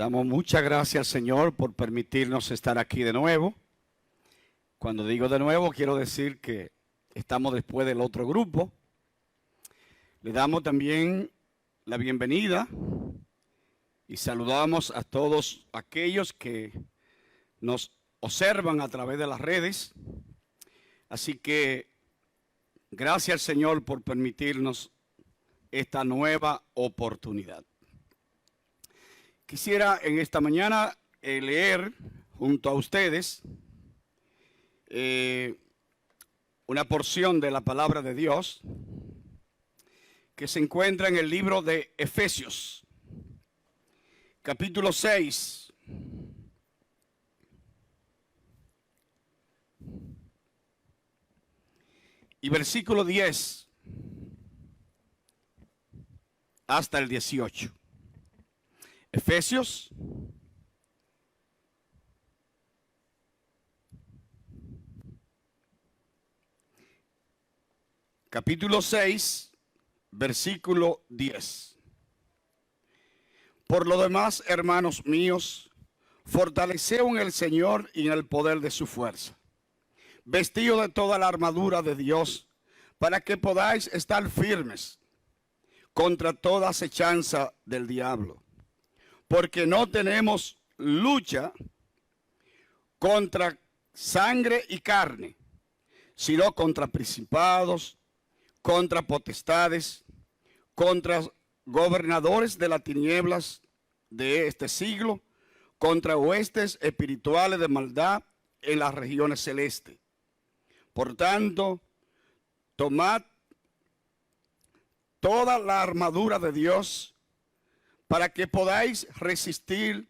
Damos muchas gracias, Señor, por permitirnos estar aquí de nuevo. Cuando digo de nuevo, quiero decir que estamos después del otro grupo. Le damos también la bienvenida y saludamos a todos aquellos que nos observan a través de las redes. Así que gracias, Señor, por permitirnos esta nueva oportunidad. Quisiera en esta mañana leer junto a ustedes una porción de la palabra de Dios que se encuentra en el libro de Efesios, capítulo 6. Y versículo 10 hasta el 18. Efesios capítulo 6, versículo 10. Por lo demás, hermanos míos, fortaleceos en el Señor y en el poder de su fuerza, vestidos de toda la armadura de Dios, para que podáis estar firmes contra toda acechanza del diablo. Porque no tenemos lucha contra sangre y carne, sino contra principados, contra potestades, contra gobernadores de las tinieblas de este siglo, contra huestes espirituales de maldad en las regiones celestes. Por tanto, tomad toda la armadura de Dios para que podáis resistir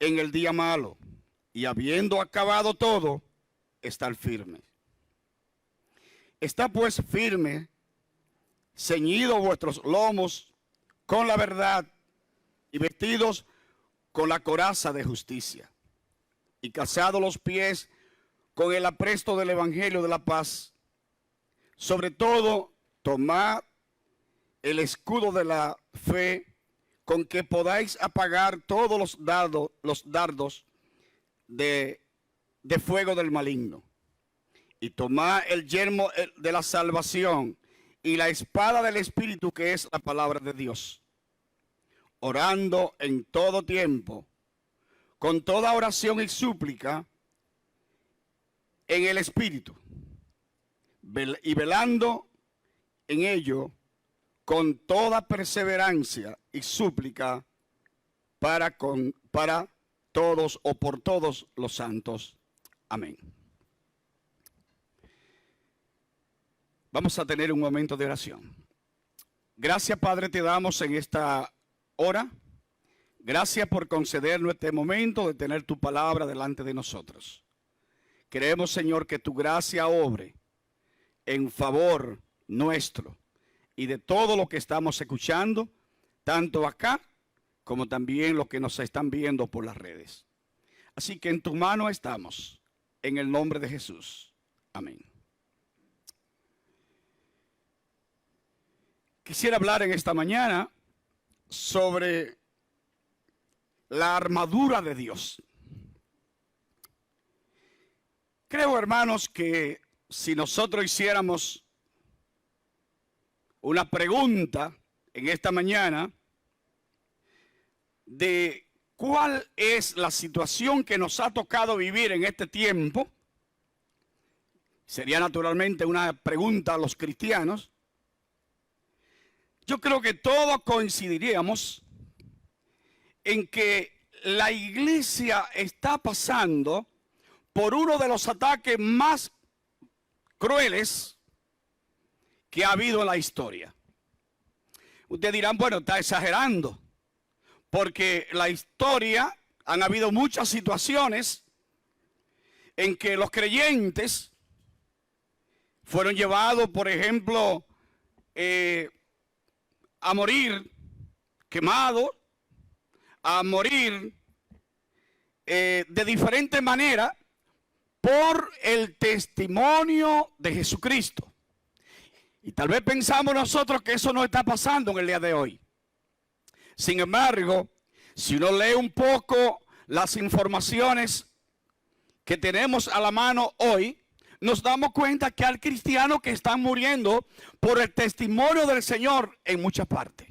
en el día malo y habiendo acabado todo, estar firmes. Está pues firme, ceñidos vuestros lomos con la verdad y vestidos con la coraza de justicia y calzados los pies con el apresto del evangelio de la paz. Sobre todo, tomad el escudo de la fe con que podáis apagar todos los dardos de fuego del maligno. Y tomad el yelmo de la salvación y la espada del Espíritu, que es la palabra de Dios, orando en todo tiempo, con toda oración y súplica en el Espíritu, y velando en ello con toda perseverancia y súplica para todos o por todos los santos. Amén. Vamos a tener un momento de oración. Gracias, Padre, te damos en esta hora. Gracias por concedernos este momento de tener tu palabra delante de nosotros. Queremos, Señor, que tu gracia obre en favor nuestro y de todo lo que estamos escuchando, tanto acá como también los que nos están viendo por las redes. Así que en tu mano estamos, en el nombre de Jesús. Amén. Quisiera hablar en esta mañana sobre la armadura de Dios. Creo, hermanos, que si nosotros hiciéramos una pregunta en esta mañana de cuál es la situación que nos ha tocado vivir en este tiempo, sería naturalmente una pregunta a los cristianos. Yo creo que todos coincidiríamos en que la iglesia está pasando por uno de los ataques más crueles que ha habido en la historia. Ustedes dirán, bueno, está exagerando, porque la historia han habido muchas situaciones en que los creyentes fueron llevados, por ejemplo, a morir quemados, a morir de diferente manera por el testimonio de Jesucristo. Y tal vez pensamos nosotros que eso no está pasando en el día de hoy. Sin embargo, Si uno lee un poco las informaciones que tenemos a la mano hoy, nos damos cuenta que hay cristianos que están muriendo por el testimonio del Señor en muchas partes.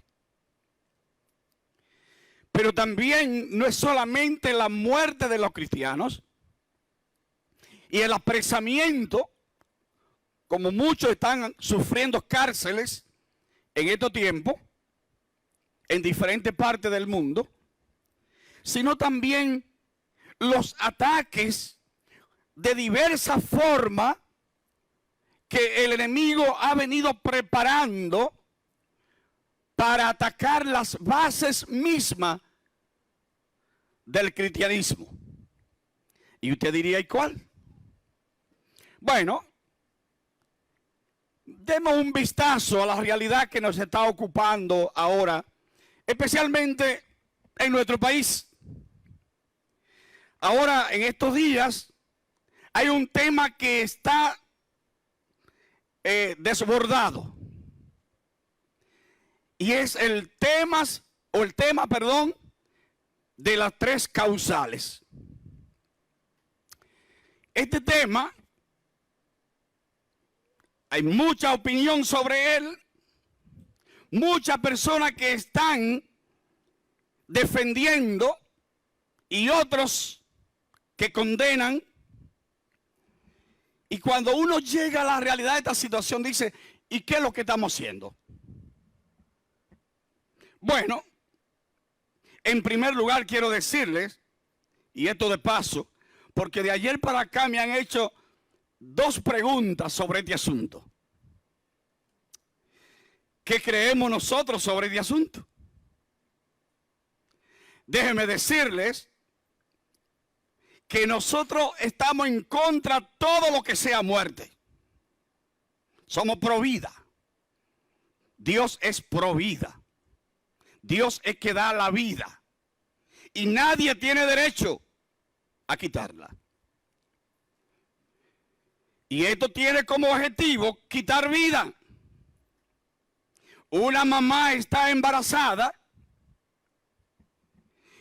Pero también no es solamente la muerte de los cristianos y el apresamiento, como muchos están sufriendo cárceles en estos tiempos, en diferentes partes del mundo, sino también los ataques de diversa forma que el enemigo ha venido preparando para atacar las bases mismas del cristianismo. Y usted diría, ¿y cuál? Bueno, demos un vistazo a la realidad que nos está ocupando ahora, especialmente en nuestro país. Ahora, en estos días, hay un tema que está desbordado. Y es el tema, de las tres causales. Este tema, hay mucha opinión sobre él, muchas personas que están defendiendo y otros que condenan. Y cuando uno llega a la realidad de esta situación, dice, ¿y qué es lo que estamos haciendo? Bueno, en primer lugar quiero decirles, y esto de paso, porque de ayer para acá me han hecho dos preguntas sobre este asunto. ¿Qué creemos nosotros sobre este asunto? Déjenme decirles que nosotros estamos en contra de todo lo que sea muerte. Somos pro vida. Dios es pro vida. Dios es que da la vida. Y nadie tiene derecho a quitarla. Y esto tiene como objetivo quitar vida. Una mamá está embarazada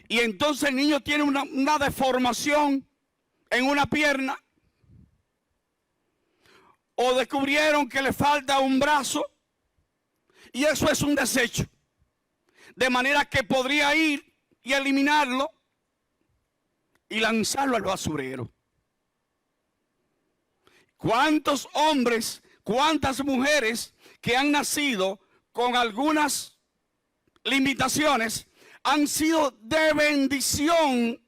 y entonces el niño tiene una deformación en una pierna, o descubrieron que le falta un brazo, y eso es un desecho, de manera que podría ir y eliminarlo y lanzarlo al basurero. ¿Cuántos hombres, cuántas mujeres que han nacido con algunas limitaciones han sido de bendición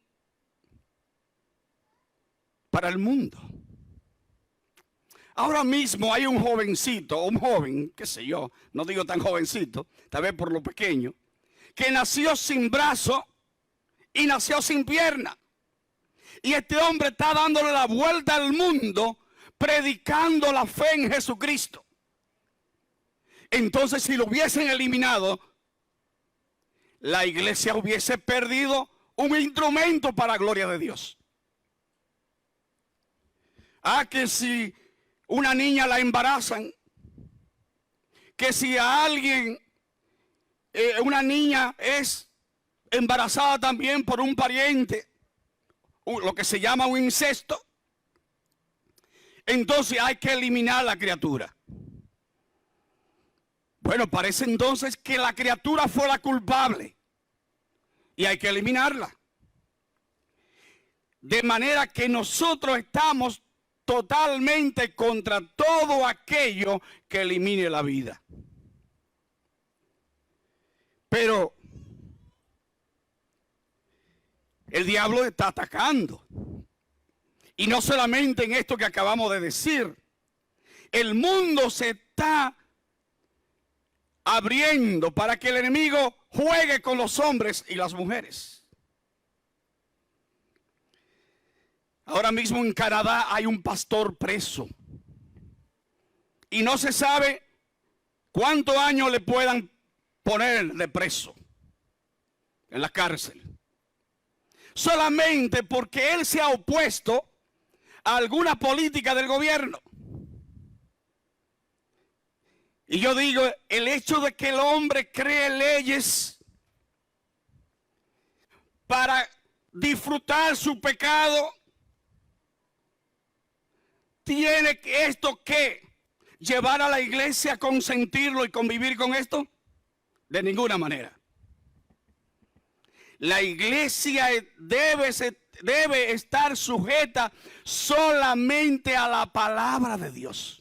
para el mundo? Ahora mismo hay un jovencito, un joven, qué sé yo, no digo tan jovencito, tal vez por lo pequeño, que nació sin brazo y nació sin pierna. Y este hombre está dándole la vuelta al mundo predicando la fe en Jesucristo. Entonces, si lo hubiesen eliminado, la iglesia hubiese perdido un instrumento para la gloria de Dios. Que si una niña la embarazan, que si a alguien, una niña es embarazada también por un pariente, lo que se llama un incesto, entonces hay que eliminar la criatura. Bueno, parece entonces que la criatura fue la culpable y hay que eliminarla. De manera que nosotros estamos totalmente contra todo aquello que elimine la vida. Pero el diablo está atacando. Y no solamente en esto que acabamos de decir. El mundo se está abriendo para que el enemigo juegue con los hombres y las mujeres. Ahora mismo en Canadá hay un pastor preso. Y no se sabe cuántos años le puedan poner de preso en la cárcel. Solamente porque él se ha opuesto a alguna política del gobierno. Y yo digo, el hecho de que el hombre cree leyes para disfrutar su pecado, ¿tiene esto que llevar a la iglesia a consentirlo y convivir con esto? De ninguna manera. La iglesia debe estar sujeta solamente a la palabra de Dios.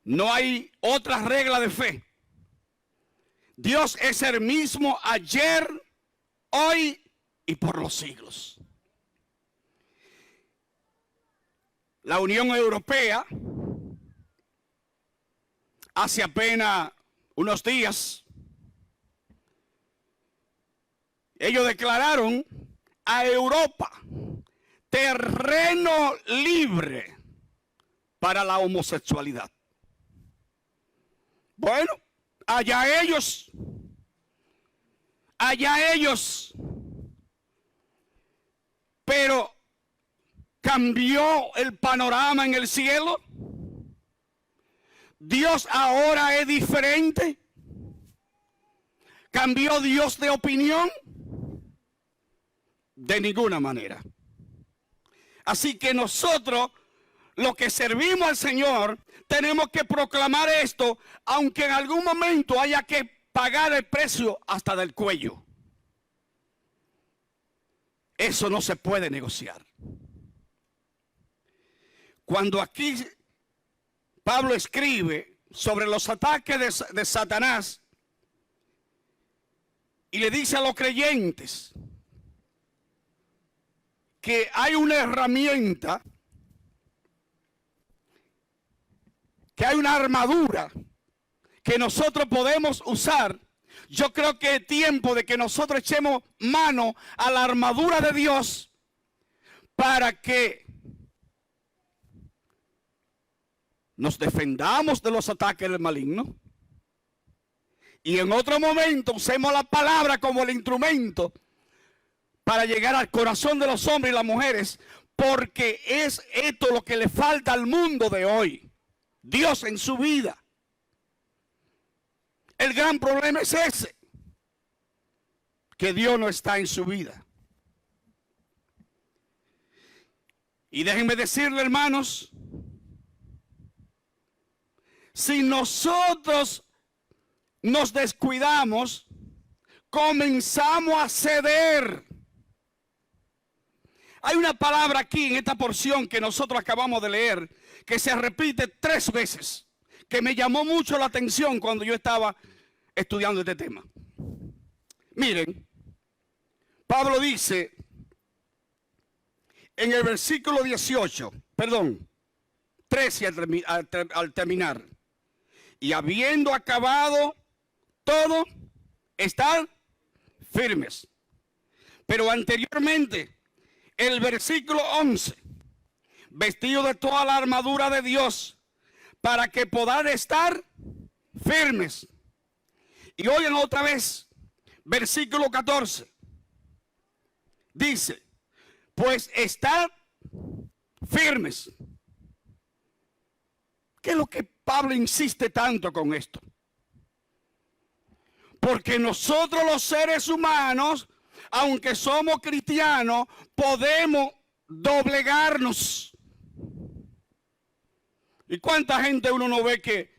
No hay otra regla de fe. Dios es el mismo ayer, hoy y por los siglos. La Unión Europea, hace apenas unos días, ellos declararon a Europa terreno libre para la homosexualidad. Bueno, allá ellos. Pero cambió el panorama en el cielo. Dios ahora es diferente. ¿Cambió Dios de opinión? De ninguna manera. Así que nosotros, los que servimos al Señor, tenemos que proclamar esto, aunque en algún momento haya que pagar el precio hasta del cuello. Eso no se puede negociar. Cuando aquí Pablo escribe sobre los ataques de Satanás y le dice a los creyentes que hay una herramienta, que hay una armadura que nosotros podemos usar, yo creo que es tiempo de que nosotros echemos mano a la armadura de Dios para que nos defendamos de los ataques del maligno. Y en otro momento usemos la palabra como el instrumento para llegar al corazón de los hombres y las mujeres, porque es esto lo que le falta al mundo de hoy. Dios en su vida. El gran problema es ese, que Dios no está en su vida. Y déjenme decirle, hermanos, si nosotros nos descuidamos, comenzamos a ceder. Hay una palabra aquí en esta porción que nosotros acabamos de leer, que se repite 3 veces, que me llamó mucho la atención cuando yo estaba estudiando este tema. Miren, Pablo dice en el versículo 13 al terminar, y habiendo acabado todo, estar firmes. Pero anteriormente, el versículo 11, vestido de toda la armadura de Dios, para que podáis estar firmes. Y oigan otra vez, versículo 14, dice, pues estad firmes. ¿Qué es lo que Pablo insiste tanto con esto? Porque nosotros los seres humanos, aunque somos cristianos, podemos doblegarnos. ¿Y cuánta gente uno no ve que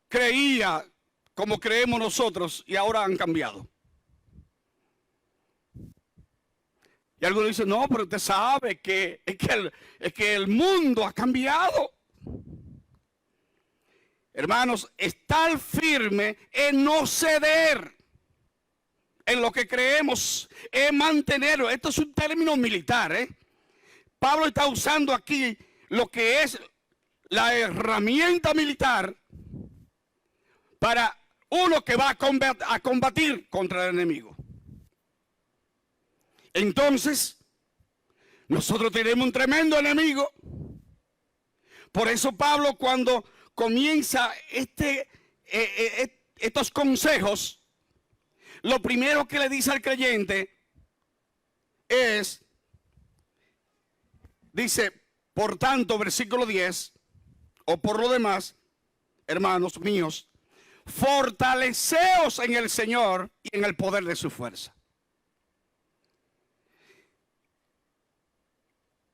creía como creemos nosotros y ahora han cambiado? Y algunos dicen, no, pero usted sabe que es que el mundo ha cambiado. Hermanos, estar firme es no ceder en lo que creemos, es mantenerlo. Esto es un término militar, ¿eh? Pablo está usando aquí lo que es la herramienta militar para uno que va a combatir contra el enemigo. Entonces, nosotros tenemos un tremendo enemigo. Por eso Pablo, cuando comienza estos consejos, lo primero que le dice al creyente es, dice, por tanto, versículo 10, o por lo demás, hermanos míos, fortaleceos en el Señor y en el poder de su fuerza.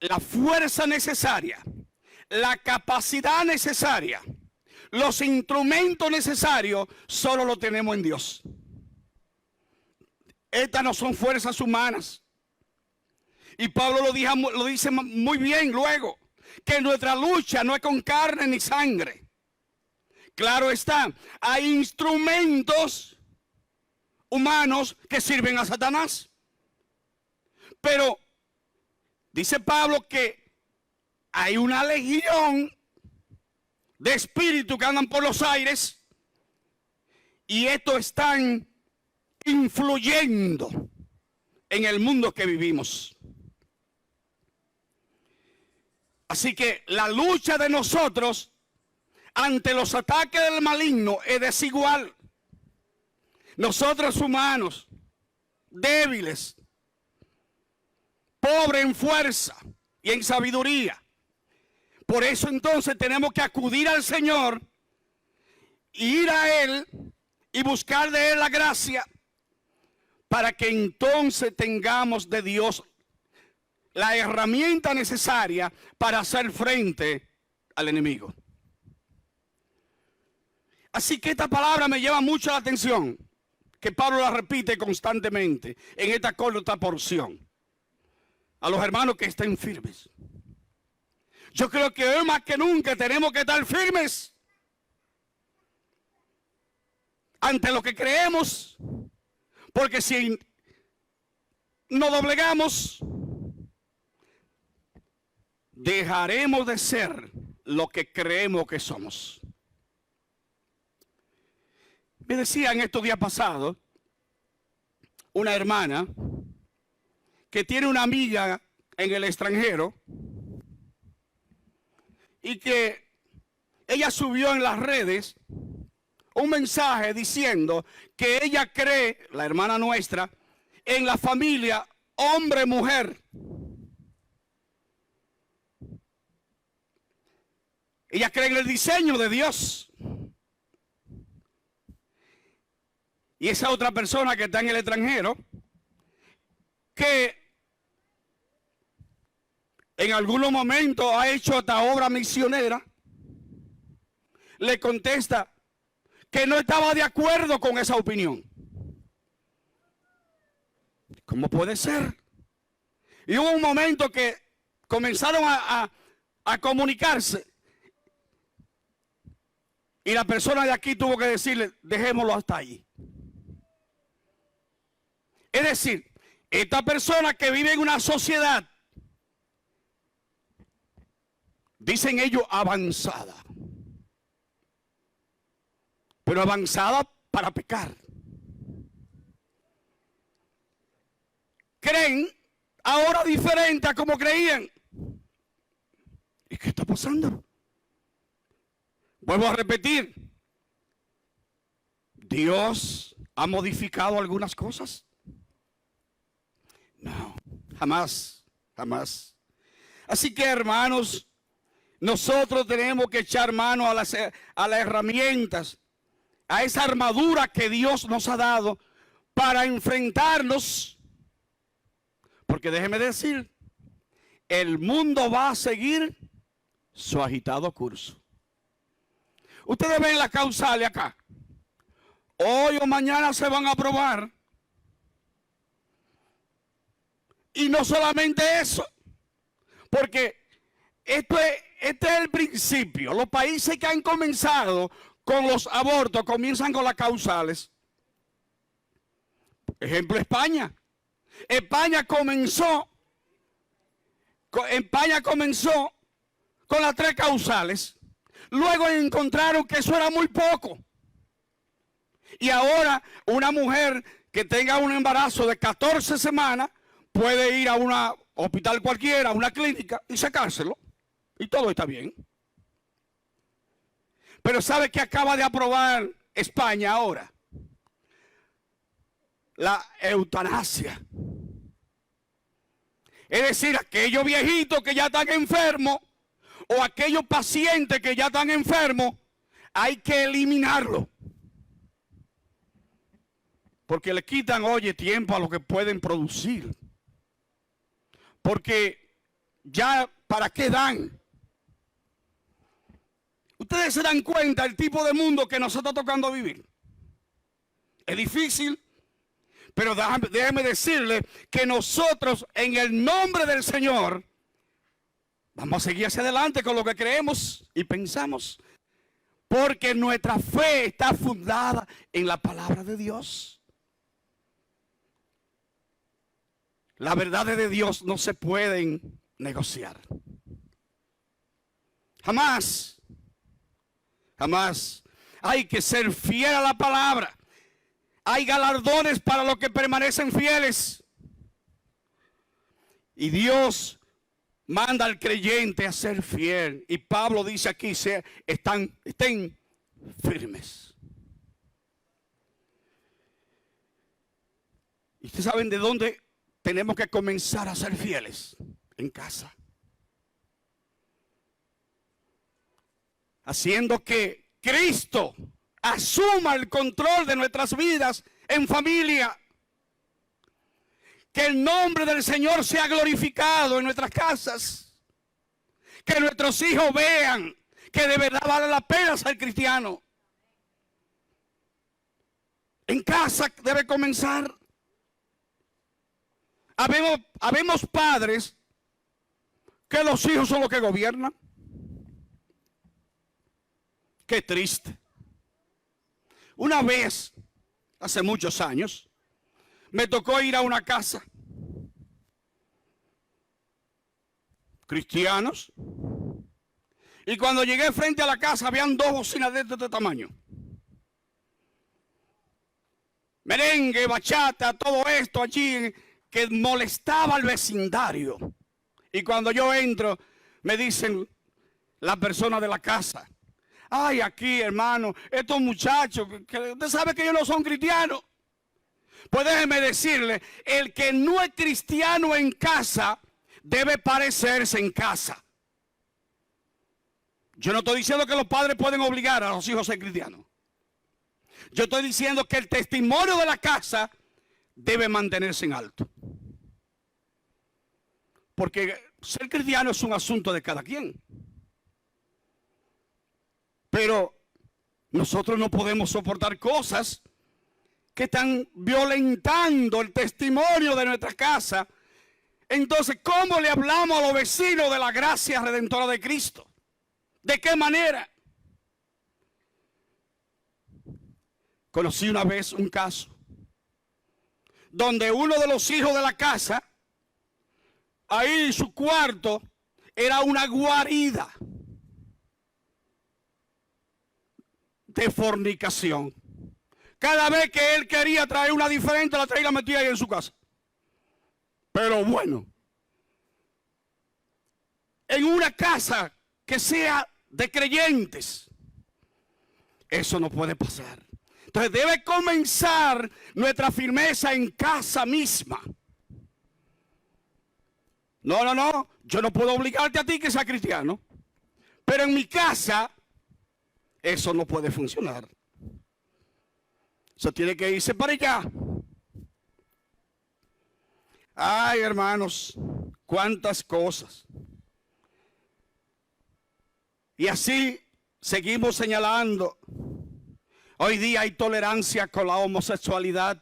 La fuerza necesaria, la capacidad necesaria, los instrumentos necesarios, solo lo tenemos en Dios. Estas no son fuerzas humanas. Y Pablo lo dice muy bien luego, que nuestra lucha no es con carne ni sangre. Claro está, hay instrumentos humanos que sirven a Satanás. Pero dice Pablo que hay una legión de espíritus que andan por los aires y estos están influyendo en el mundo que vivimos. Así que la lucha de nosotros ante los ataques del maligno es desigual. Nosotros humanos, débiles, pobres en fuerza y en sabiduría. Por eso entonces tenemos que acudir al Señor, ir a Él y buscar de Él la gracia para que entonces tengamos de Dios la herramienta necesaria para hacer frente al enemigo. Así que esta palabra me llama mucho la atención, que Pablo la repite constantemente en esta corta porción. A los hermanos que estén firmes. Yo creo que hoy más que nunca tenemos que estar firmes ante lo que creemos, porque si nos doblegamos, dejaremos de ser lo que creemos que somos. Me decía en estos días pasados una hermana que tiene una amiga en el extranjero y que ella subió en las redes un mensaje diciendo que ella cree, la hermana nuestra, en la familia hombre-mujer. Ella cree en el diseño de Dios. Y esa otra persona que está en el extranjero, que en algunos momentos ha hecho esta obra misionera, le contesta que no estaba de acuerdo con esa opinión. ¿Cómo puede ser? Y hubo un momento que comenzaron a comunicarse y la persona de aquí tuvo que decirle, dejémoslo hasta ahí. Es decir, esta persona que vive en una sociedad, dicen ellos avanzada, pero avanzada para pecar. Creen ahora diferente a como creían. ¿Y qué está pasando? Vuelvo a repetir, ¿Dios ha modificado algunas cosas? No, jamás, jamás. Así que, hermanos, nosotros tenemos que echar mano a las herramientas, a esa armadura que Dios nos ha dado para enfrentarnos. Porque déjeme decir, el mundo va a seguir su agitado curso. Ustedes ven las causales acá. Hoy o mañana se van a aprobar. Y no solamente eso, porque este es el principio. Los países que han comenzado con los abortos comienzan con las causales. Por ejemplo, España. España comenzó con las 3 causales. Luego encontraron que eso era muy poco. Y ahora una mujer que tenga un embarazo de 14 semanas puede ir a un hospital cualquiera, a una clínica y sacárselo. Y todo está bien. Pero ¿sabe qué acaba de aprobar España ahora? La eutanasia. Es decir, aquellos viejitos que ya están enfermos o aquellos pacientes que ya están enfermos, hay que eliminarlos. Porque le quitan, oye, tiempo a lo que pueden producir. Porque ya, ¿para qué dan? Ustedes se dan cuenta del tipo de mundo que nos está tocando vivir. Es difícil, pero déjame decirle que nosotros, en el nombre del Señor, vamos a seguir hacia adelante con lo que creemos y pensamos. Porque nuestra fe está fundada en la palabra de Dios. Las verdades de Dios no se pueden negociar. Jamás. Jamás. Hay que ser fiel a la palabra. Hay galardones para los que permanecen fieles. Y Dios manda al creyente a ser fiel. Y Pablo dice aquí, estén firmes. ¿Y ustedes saben de dónde tenemos que comenzar a ser fieles? En casa. Haciendo que Cristo asuma el control de nuestras vidas en familia. Que el nombre del Señor sea glorificado en nuestras casas. Que nuestros hijos vean que de verdad vale la pena ser cristiano. En casa debe comenzar. Habemos padres que los hijos son los que gobiernan. Qué triste. Una vez, hace muchos años, me tocó ir a una casa. Cristianos. Y cuando llegué frente a la casa, habían dos bocinas de este tamaño. Merengue, bachata, todo esto allí que molestaba al vecindario. Y cuando yo entro, me dicen las personas de la casa: ay, aquí, hermano, estos muchachos, que usted sabe que ellos no son cristianos. Pues déjeme decirle, el que no es cristiano en casa, debe parecerse en casa. Yo no estoy diciendo que los padres pueden obligar a los hijos a ser cristianos. Yo estoy diciendo que el testimonio de la casa debe mantenerse en alto. Porque ser cristiano es un asunto de cada quien. Pero nosotros no podemos soportar cosas que están violentando el testimonio de nuestra casa. Entonces, ¿cómo le hablamos a los vecinos de la gracia redentora de Cristo? ¿De qué manera? Conocí una vez un caso donde uno de los hijos de la casa, ahí en su cuarto, era una guarida de fornicación. Cada vez que él quería traer una diferente, la traía y la metía ahí en su casa. Pero bueno, en una casa que sea de creyentes, eso no puede pasar. Entonces debe comenzar nuestra firmeza en casa misma. No, yo no puedo obligarte a ti que seas cristiano, pero en mi casa eso no puede funcionar. Eso tiene que irse para allá. Ay, hermanos, cuántas cosas. Y así seguimos señalando. Hoy día hay tolerancia con la homosexualidad.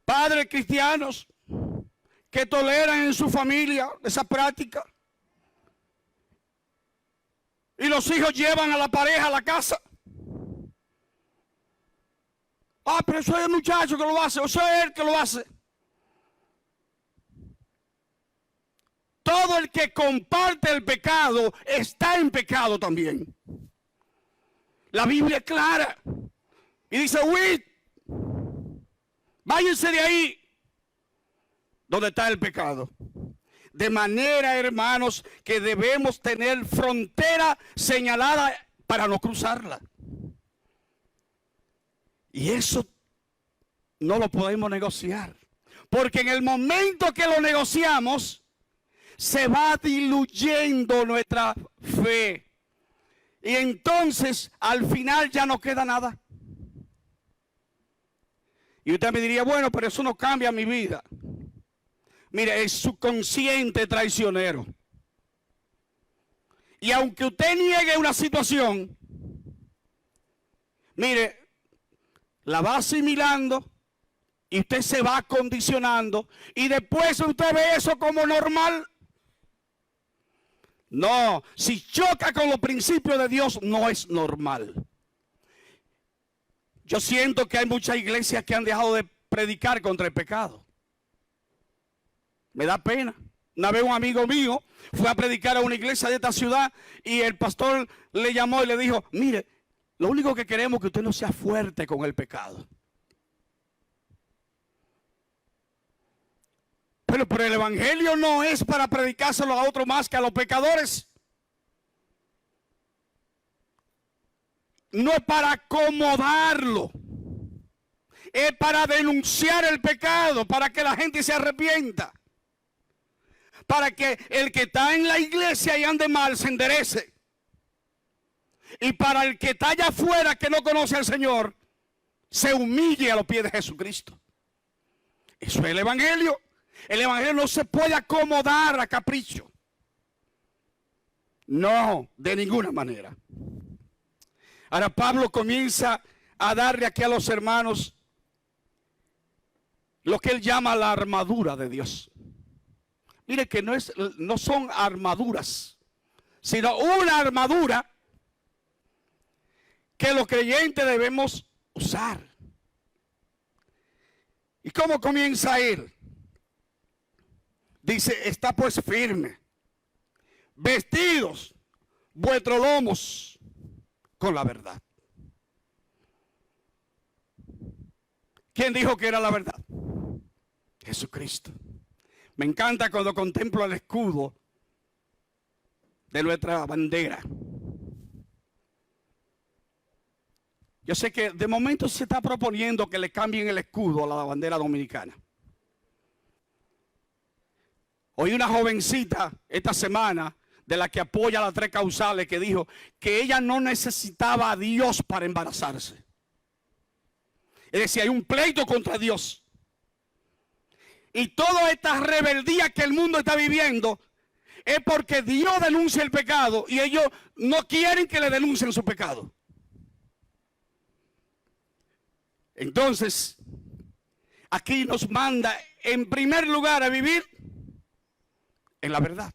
Padres cristianos que toleran en su familia esa práctica. Y los hijos llevan a la pareja a la casa. Ah, pero eso es el muchacho que lo hace, o eso es él que lo hace. Todo el que comparte el pecado está en pecado también. La Biblia es clara. Y dice, huid, váyanse de ahí donde está el pecado. De manera, hermanos, que debemos tener frontera señalada para no cruzarla. Y eso no lo podemos negociar. Porque en el momento que lo negociamos, se va diluyendo nuestra fe. Y entonces, al final ya no queda nada. Y usted me diría, bueno, pero eso no cambia mi vida. Mire, es subconsciente traicionero. Y aunque usted niegue una situación, mire, la va asimilando y usted se va condicionando y después usted ve eso como normal. No, si choca con los principios de Dios, no es normal. Yo siento que hay muchas iglesias que han dejado de predicar contra el pecado. Me da pena. Una vez un amigo mío fue a predicar a una iglesia de esta ciudad y el pastor le llamó y le dijo, mire, lo único que queremos es que usted no sea fuerte con el pecado. Pero el evangelio no es para predicárselo a otro más que a los pecadores. No es para acomodarlo. Es para denunciar el pecado, para que la gente se arrepienta. Para que el que está en la iglesia y ande mal se enderece. Y para el que está allá afuera que no conoce al Señor, se humille a los pies de Jesucristo. Eso es el evangelio. El evangelio no se puede acomodar a capricho. No, de ninguna manera. Ahora Pablo comienza a darle aquí a los hermanos lo que él llama la armadura de Dios. Mire que no son armaduras, sino una armadura que los creyentes debemos usar. ¿Y cómo comienza él? Dice, está pues firme, vestidos vuestros lomos con la verdad. ¿Quién dijo que era la verdad? Jesucristo. Me encanta cuando contemplo el escudo de nuestra bandera. Yo sé que de momento se está proponiendo que le cambien el escudo a la bandera dominicana. Oí una jovencita esta semana de la que apoya las 3 causales que dijo que ella no necesitaba a Dios para embarazarse. Es decir, hay un pleito contra Dios. Y toda esta rebeldía que el mundo está viviendo es porque Dios denuncia el pecado y ellos no quieren que le denuncien su pecado. Entonces, aquí nos manda en primer lugar a vivir en la verdad.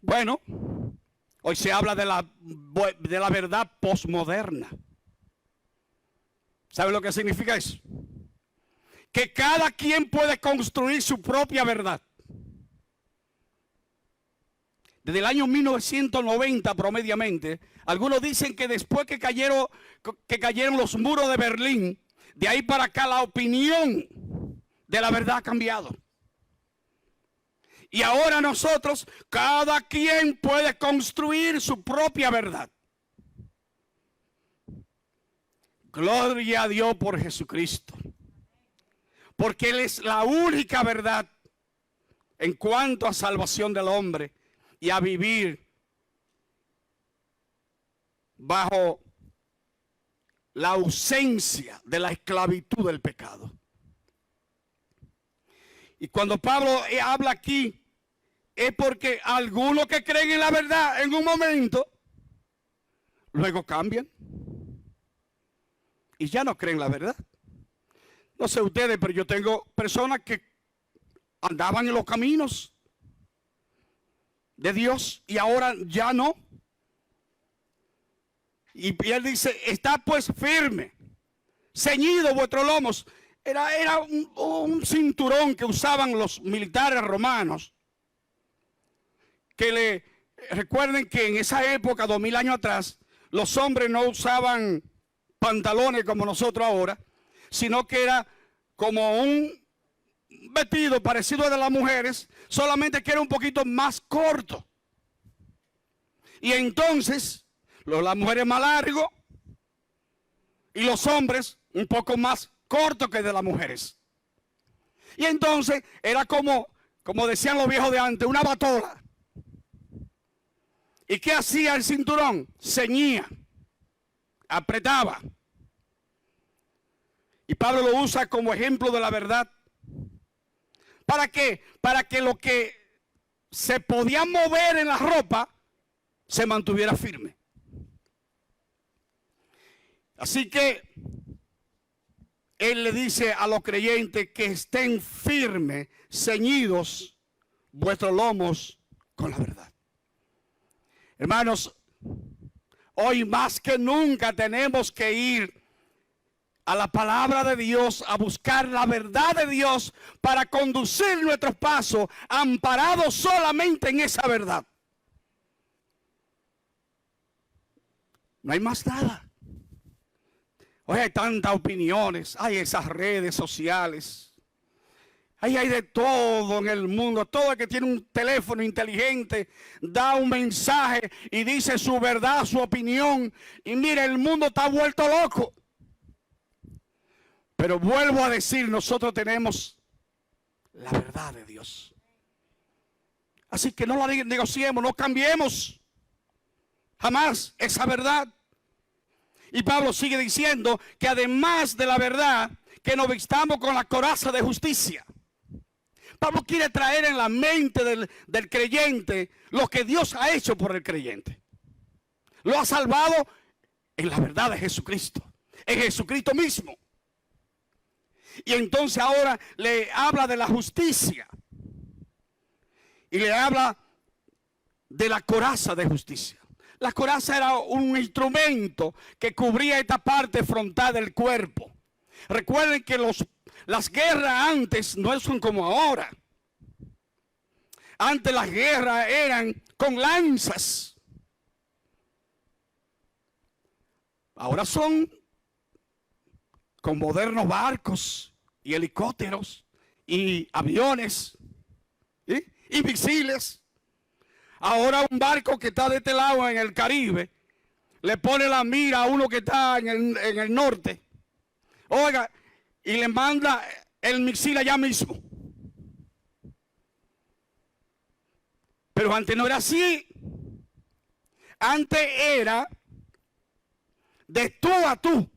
Bueno, hoy se habla de la verdad posmoderna. ¿Sabe lo que significa eso? Que cada quien puede construir su propia verdad. Desde el año 1990 promediamente, algunos dicen que después que cayeron los muros de Berlín, de ahí para acá la opinión de la verdad ha cambiado. Y ahora nosotros, cada quien puede construir su propia verdad. Gloria a Dios por Jesucristo. Porque Él es la única verdad en cuanto a salvación del hombre y a vivir bajo la ausencia de la esclavitud del pecado. Y cuando Pablo habla aquí, es porque algunos que creen en la verdad en un momento, luego cambian y ya no creen la verdad. No sé ustedes, pero yo tengo personas que andaban en los caminos de Dios y ahora ya no. Y él dice, está pues firme, ceñido vuestros lomos. Era un cinturón que usaban los militares romanos. Recuerden que en esa época, 2000 años atrás, los hombres no usaban pantalones como nosotros ahora, sino que era como un vestido parecido al de las mujeres, solamente que era un poquito más corto. Y entonces, las mujeres más largo y los hombres un poco más corto que de las mujeres. Y entonces era como decían los viejos de antes, una batola. ¿Y qué hacía el cinturón? Ceñía, apretaba. Y Pablo lo usa como ejemplo de la verdad. ¿Para qué? Para que lo que se podía mover en la ropa se mantuviera firme. Así que él le dice a los creyentes que estén firmes, ceñidos vuestros lomos con la verdad. Hermanos, hoy más que nunca tenemos que ir a la palabra de Dios, a buscar la verdad de Dios para conducir nuestros pasos amparados solamente en esa verdad. No hay más nada. Hoy hay tantas opiniones, hay esas redes sociales, ahí hay de todo en el mundo. Todo el que tiene un teléfono inteligente da un mensaje y dice su verdad, su opinión. Y mira, el mundo está vuelto loco. Pero vuelvo a decir, nosotros tenemos la verdad de Dios. Así que no la negociemos, no cambiemos jamás esa verdad. Y Pablo sigue diciendo que además de la verdad, que nos vistamos con la coraza de justicia. Pablo quiere traer en la mente del creyente lo que Dios ha hecho por el creyente. Lo ha salvado en la verdad de Jesucristo, en Jesucristo mismo. Y entonces ahora le habla de la justicia. Y le habla de la coraza de justicia. La coraza era un instrumento que cubría esta parte frontal del cuerpo. Recuerden que las guerras antes no son como ahora. Antes las guerras eran con lanzas. Ahora son con modernos barcos y helicópteros y aviones y misiles. Ahora un barco que está de este lado en el Caribe le pone la mira a uno que está en el norte. Oiga, y le manda el misil allá mismo. Pero antes no era así. Antes era de tú a tú,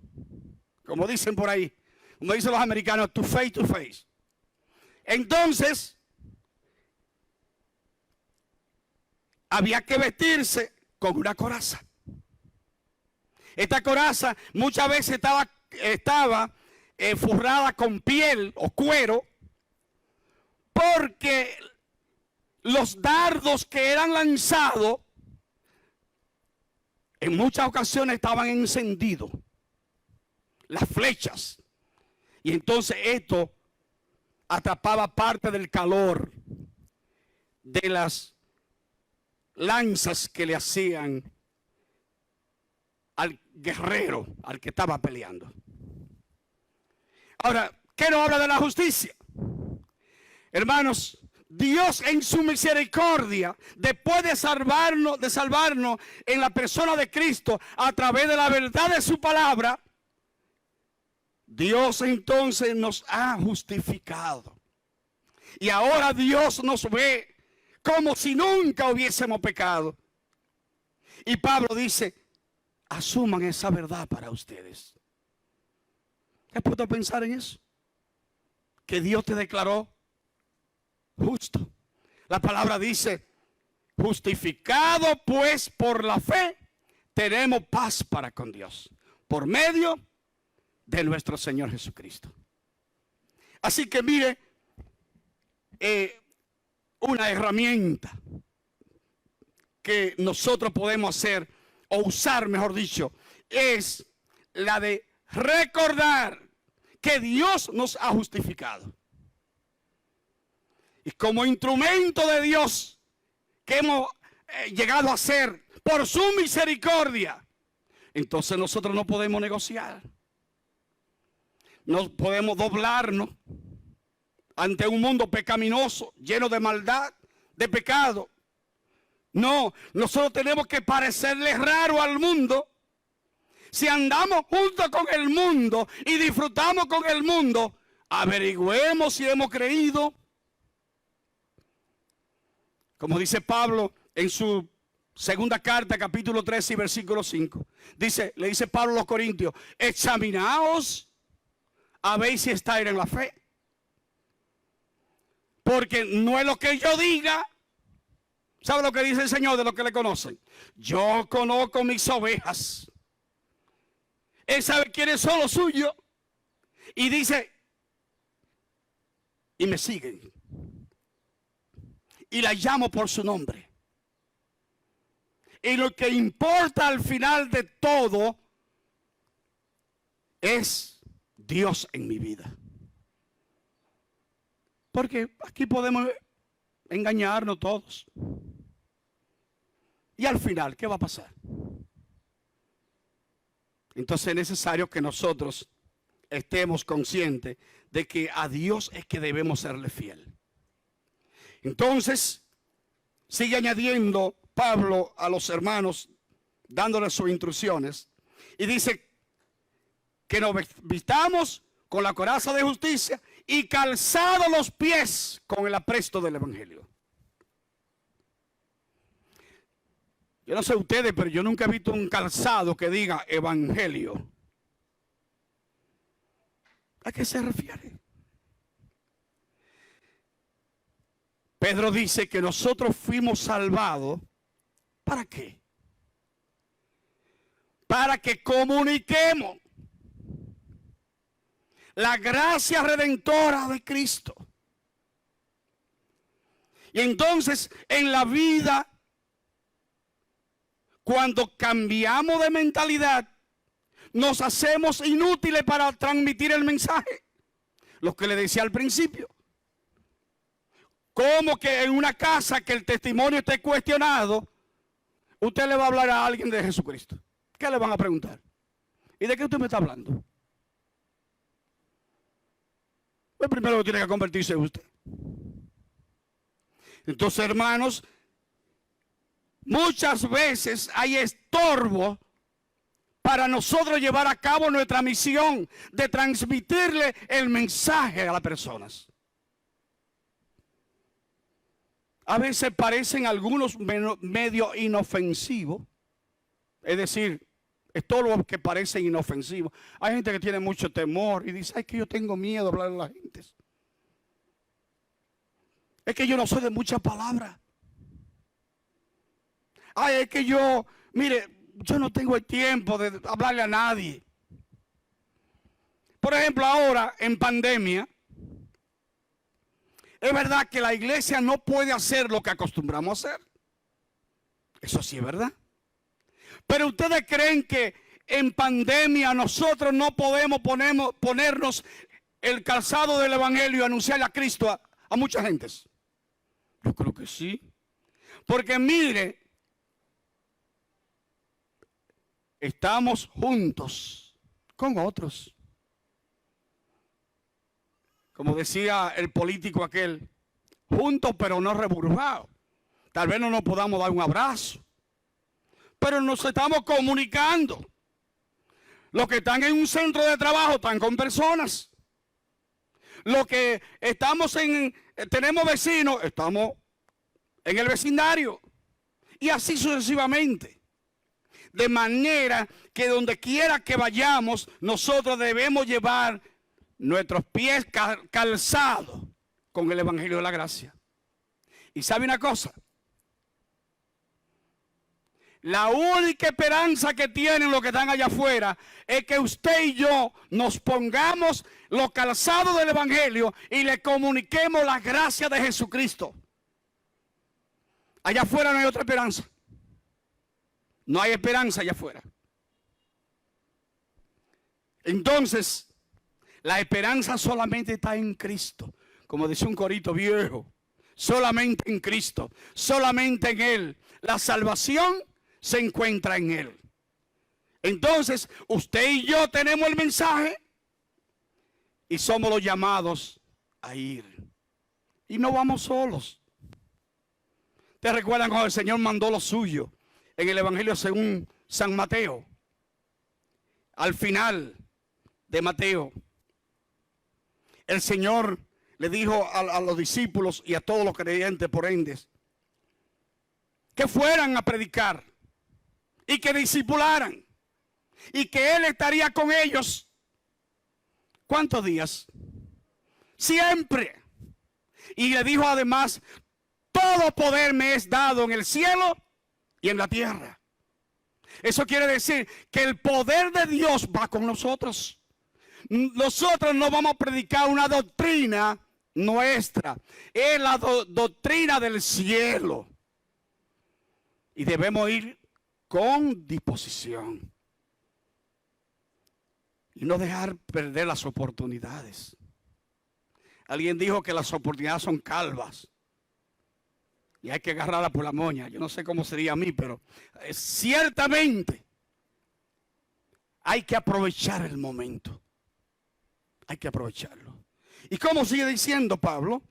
como dicen por ahí, como dicen los americanos, to face. Entonces había que vestirse con una coraza. Esta coraza muchas veces estaba forrada con piel o cuero, porque los dardos que eran lanzados en muchas ocasiones estaban encendidos, las flechas, y entonces esto atrapaba parte del calor de las lanzas que le hacían al guerrero, al que estaba peleando. Ahora, ¿qué nos habla de la justicia? Hermanos, Dios en su misericordia, después de salvarnos en la persona de Cristo a través de la verdad de su palabra, Dios entonces nos ha justificado. Y ahora Dios nos ve como si nunca hubiésemos pecado. Y Pablo dice, asuman esa verdad para ustedes. ¿Has puesto a pensar en eso? Que Dios te declaró justo. La palabra dice, justificado pues por la fe, tenemos paz para con Dios, por medio de nuestro Señor Jesucristo. Así que mire, una herramienta que nosotros podemos hacer, o usar mejor dicho, es la de recordar que Dios nos ha justificado. Y como instrumento de Dios que hemos llegado a ser por su misericordia, entonces nosotros no podemos negociar. No podemos doblarnos ante un mundo pecaminoso, lleno de maldad, de pecado. No, nosotros tenemos que parecerle raro al mundo. Si andamos juntos con el mundo y disfrutamos con el mundo, averigüemos si hemos creído. Como dice Pablo en su segunda carta, capítulo 13 y versículo 5. Le dice Pablo a los Corintios, examinaos ver si está en la fe. Porque no es lo que yo diga. ¿Sabe lo que dice el Señor de los que le conocen? Yo conozco mis ovejas. Él sabe quiénes son los suyos. Y dice, y me siguen. Y la llamo por su nombre. Y lo que importa al final de todo es Dios en mi vida. Porque aquí podemos engañarnos todos. Y al final, ¿qué va a pasar? Entonces es necesario que nosotros estemos conscientes de que a Dios es que debemos serle fiel. Entonces, sigue añadiendo Pablo a los hermanos, dándoles sus instrucciones, y dice que nos vistamos con la coraza de justicia y calzados los pies con el apresto del evangelio. Yo no sé ustedes, pero yo nunca he visto un calzado que diga evangelio. ¿A qué se refiere? Pedro dice que nosotros fuimos salvados. ¿Para qué? Para que comuniquemos la gracia redentora de Cristo. Y entonces en la vida, cuando cambiamos de mentalidad, nos hacemos inútiles para transmitir el mensaje. Lo que le decía al principio. Como que en una casa que el testimonio esté cuestionado, usted le va a hablar a alguien de Jesucristo. ¿Qué le van a preguntar? ¿Y de qué usted me está hablando? Pues primero tiene que convertirse usted. Entonces, hermanos, muchas veces hay estorbo para nosotros llevar a cabo nuestra misión de transmitirle el mensaje a las personas. A veces parecen algunos medio inofensivos, es decir, estorbos que parecen inofensivos. Hay gente que tiene mucho temor y dice, ay, que yo tengo miedo de hablar a la gente. Es que yo no soy de muchas palabras. Ay, es que yo, mire, yo no tengo el tiempo de hablarle a nadie. Por ejemplo, ahora en pandemia, es verdad que la iglesia no puede hacer lo que acostumbramos a hacer. Eso sí es verdad. Pero ustedes creen que en pandemia nosotros no podemos ponernos el calzado del evangelio y anunciarle a Cristo a muchas gentes. Yo creo que sí. Porque mire, estamos juntos con otros. Como decía el político aquel, juntos pero no reburbados. Tal vez no nos podamos dar un abrazo, pero nos estamos comunicando. Los que están en un centro de trabajo están con personas. Los que tenemos vecinos, estamos en el vecindario. Y así sucesivamente. De manera que donde quiera que vayamos, nosotros debemos llevar nuestros pies calzados con el evangelio de la gracia. Y sabe una cosa, la única esperanza que tienen los que están allá afuera es que usted y yo nos pongamos los calzados del evangelio y le comuniquemos la gracia de Jesucristo. Allá afuera no hay otra esperanza. No hay esperanza allá afuera. Entonces, la esperanza solamente está en Cristo. Como dice un corito viejo, solamente en Cristo, solamente en Él. La salvación se encuentra en Él. Entonces, usted y yo tenemos el mensaje y somos los llamados a ir. Y no vamos solos. ¿Te recuerdan cuando el Señor mandó lo suyo en el Evangelio según San Mateo? Al final de Mateo, el Señor le dijo a los discípulos y a todos los creyentes por ende que fueran a predicar y que discipularan y que Él estaría con ellos ¿Cuántos días? Siempre. Y le dijo además, todo poder me es dado en el cielo y en la tierra. Eso quiere decir que el poder de Dios va con nosotros. Nosotros no vamos a predicar una doctrina nuestra, es la doctrina del cielo. Y debemos ir con disposición y no dejar perder las oportunidades. Alguien dijo que las oportunidades son calvas y hay que agarrarla por la moña. Yo no sé cómo sería a mí, pero ciertamente hay que aprovechar el momento. Hay que aprovecharlo. ¿Y cómo sigue diciendo Pablo?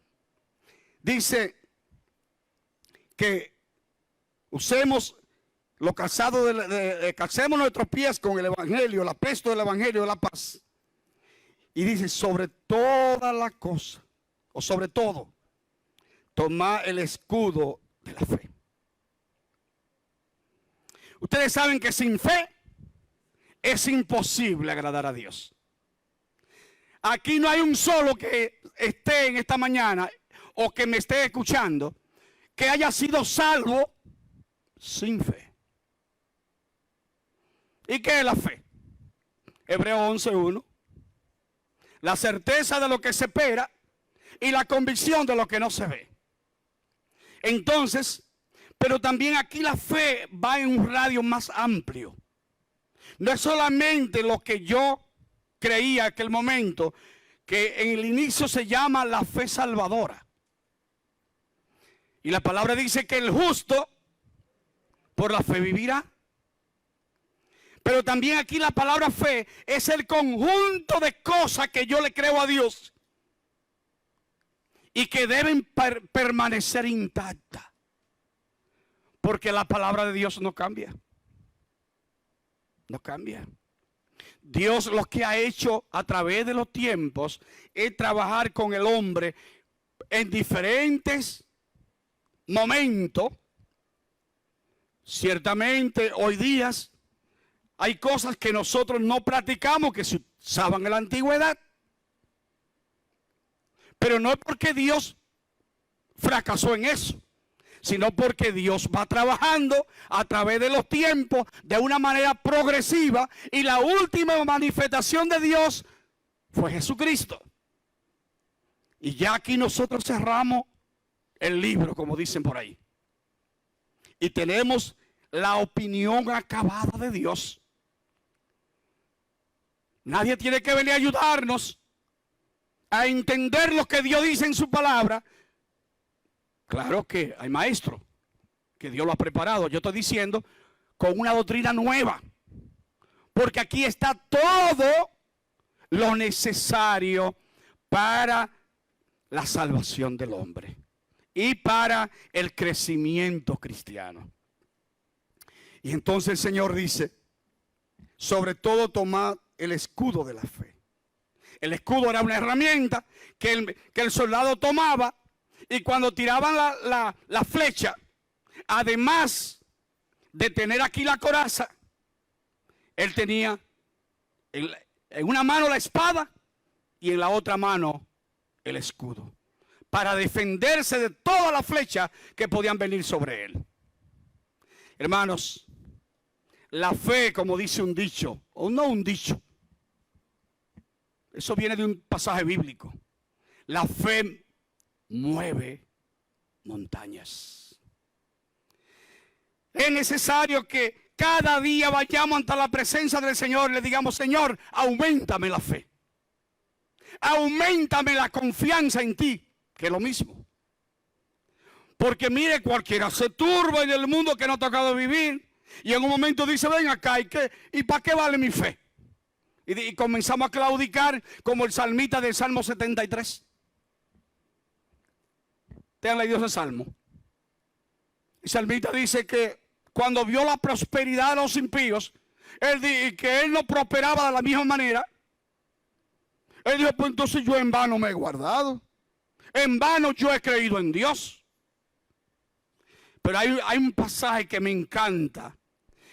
Dice que usemos lo calzado calcemos nuestros pies con el evangelio, el apresto del evangelio de la paz. Y dice, sobre toda la cosa, o sobre todo, toma el escudo de la fe. Ustedes saben que sin fe es imposible agradar a Dios. Aquí no hay un solo que esté en esta mañana o que me esté escuchando que haya sido salvo sin fe. ¿Y qué es la fe? Hebreos 11:1. La certeza de lo que se espera y la convicción de lo que no se ve. Entonces, pero también aquí la fe va en un radio más amplio. No es solamente lo que yo creía en aquel momento, que en el inicio se llama la fe salvadora. Y la palabra dice que el justo por la fe vivirá. Pero también aquí la palabra fe es el conjunto de cosas que yo le creo a Dios y que deben permanecer intactas. Porque la palabra de Dios no cambia. No cambia. Dios lo que ha hecho a través de los tiempos es trabajar con el hombre en diferentes momentos. Ciertamente hoy día hay cosas que nosotros no practicamos que se usaban en la antigüedad. Pero no es porque Dios fracasó en eso, sino porque Dios va trabajando a través de los tiempos de una manera progresiva y la última manifestación de Dios fue Jesucristo. Y ya aquí nosotros cerramos el libro, como dicen por ahí. Y tenemos la opinión acabada de Dios. Nadie tiene que venir a ayudarnos a entender lo que Dios dice en su palabra. Claro que hay maestros que Dios lo ha preparado. Yo estoy diciendo con una doctrina nueva. Porque aquí está todo lo necesario para la salvación del hombre y para el crecimiento cristiano. Y entonces el Señor dice, sobre todo tomad el escudo de la fe. El escudo era una herramienta que el soldado tomaba y cuando tiraban la flecha, además de tener aquí la coraza, él tenía en una mano la espada y en la otra mano el escudo, para defenderse de todas las flechas que podían venir sobre él. Hermanos, la fe, como dice un dicho, o no un dicho, eso viene de un pasaje bíblico. La fe mueve montañas. Es necesario que cada día vayamos ante la presencia del Señor y le digamos, Señor, auméntame la fe. Auméntame la confianza en ti, que es lo mismo. Porque mire, cualquiera se turba en el mundo que no ha tocado vivir y en un momento dice, ven acá, ¿y para qué vale mi fe? Y comenzamos a claudicar como el salmista del Salmo 73. ¿Te han leído ese salmo? El salmista dice que cuando vio la prosperidad de los impíos, y que él no prosperaba de la misma manera, él dijo, pues entonces yo en vano me he guardado. En vano yo he creído en Dios. Pero hay un pasaje que me encanta,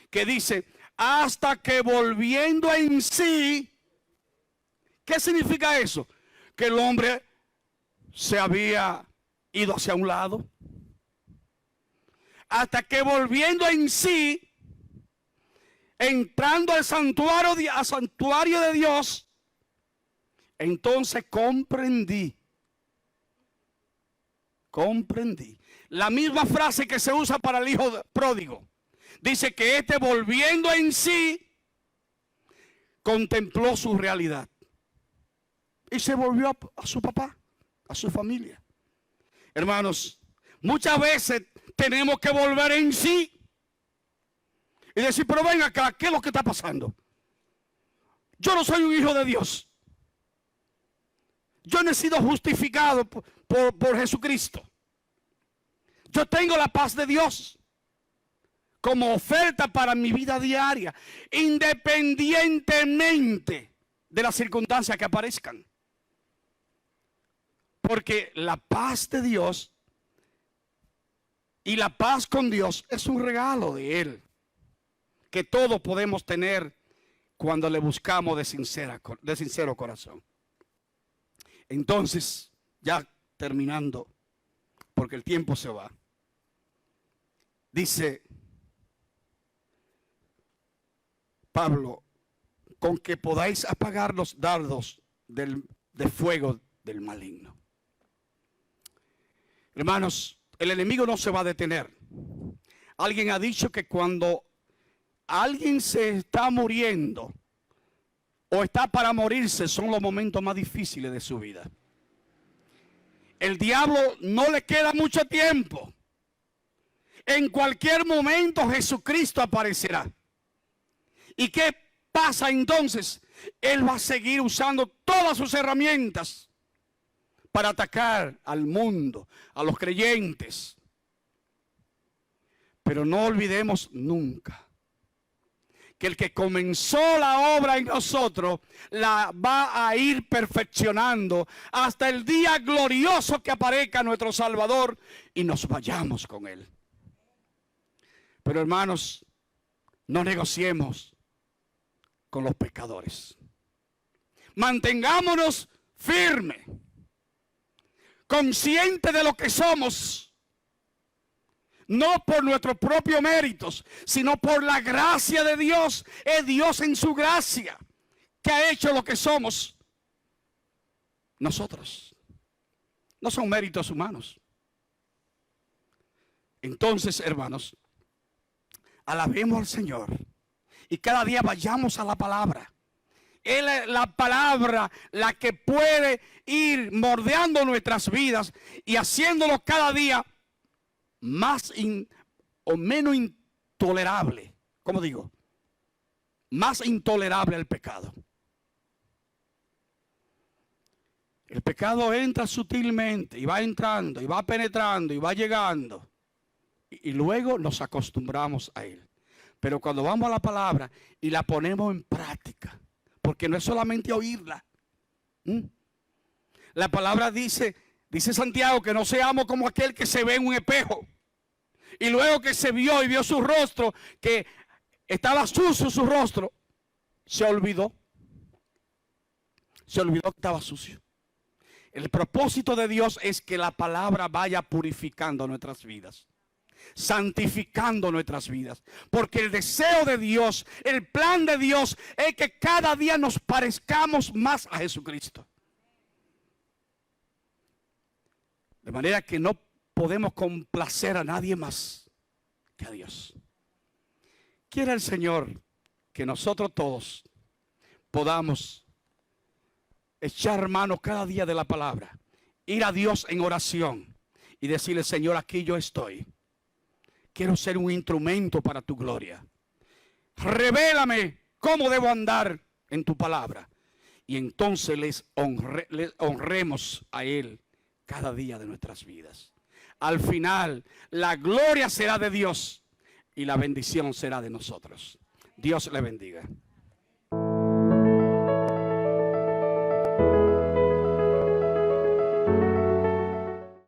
que dice, hasta que volviendo en sí, ¿Qué significa eso? Que el hombre se había ido hacia un lado, hasta que volviendo en sí, entrando al santuario de Dios, entonces comprendí. La misma frase que se usa para el hijo pródigo. Dice que este, volviendo en sí, contempló su realidad. Y se volvió a su papá, a su familia. Hermanos, muchas veces tenemos que volver en sí. Y decir, pero ven acá, ¿qué es lo que está pasando? Yo no soy un hijo de Dios. Yo no he sido justificado por Jesucristo. Yo tengo la paz de Dios como oferta para mi vida diaria, independientemente de las circunstancias que aparezcan. Porque la paz de Dios y la paz con Dios es un regalo de Él, que todos podemos tener cuando le buscamos de sincero corazón. Entonces, ya terminando, porque el tiempo se va, dice Pablo, con que podáis apagar los dardos de fuego del maligno. Hermanos, el enemigo no se va a detener. Alguien ha dicho que cuando alguien se está muriendo o está para morirse, son los momentos más difíciles de su vida. El diablo no le queda mucho tiempo. En cualquier momento Jesucristo aparecerá. ¿Y qué pasa entonces? Él va a seguir usando todas sus herramientas para atacar al mundo, a los creyentes. Pero no olvidemos nunca que el que comenzó la obra en nosotros la va a ir perfeccionando hasta el día glorioso que aparezca nuestro Salvador y nos vayamos con Él. Pero hermanos, no negociemos con los pecadores. Mantengámonos firmes, conscientes de lo que somos. No por nuestros propios méritos, sino por la gracia de Dios. Es Dios en su gracia que ha hecho lo que somos nosotros. No son méritos humanos. Entonces, hermanos, alabemos al Señor y cada día vayamos a la palabra. Él es la palabra la que puede ir moldeando nuestras vidas y haciéndolo cada día más o menos intolerable. ¿Cómo digo? Más intolerable al pecado. El pecado entra sutilmente y va entrando y va penetrando y va llegando. Y luego nos acostumbramos a él. Pero cuando vamos a la palabra y la ponemos en práctica, porque no es solamente oírla. La palabra dice Santiago que no seamos como aquel que se ve en un espejo. Y luego que se vio y vio su rostro, que estaba sucio su rostro, se olvidó. Se olvidó que estaba sucio. El propósito de Dios es que la palabra vaya purificando nuestras vidas, santificando nuestras vidas. Porque el deseo de Dios, el plan de Dios es que cada día nos parezcamos más a Jesucristo. De manera que no podemos complacer a nadie más que a Dios. Quiera el Señor que nosotros todos podamos echar mano cada día de la palabra, ir a Dios en oración y decirle: Señor, aquí yo estoy. Quiero ser un instrumento para tu gloria. Revélame cómo debo andar en tu palabra. Y entonces les honremos a Él cada día de nuestras vidas. Al final, la gloria será de Dios y la bendición será de nosotros. Dios le bendiga.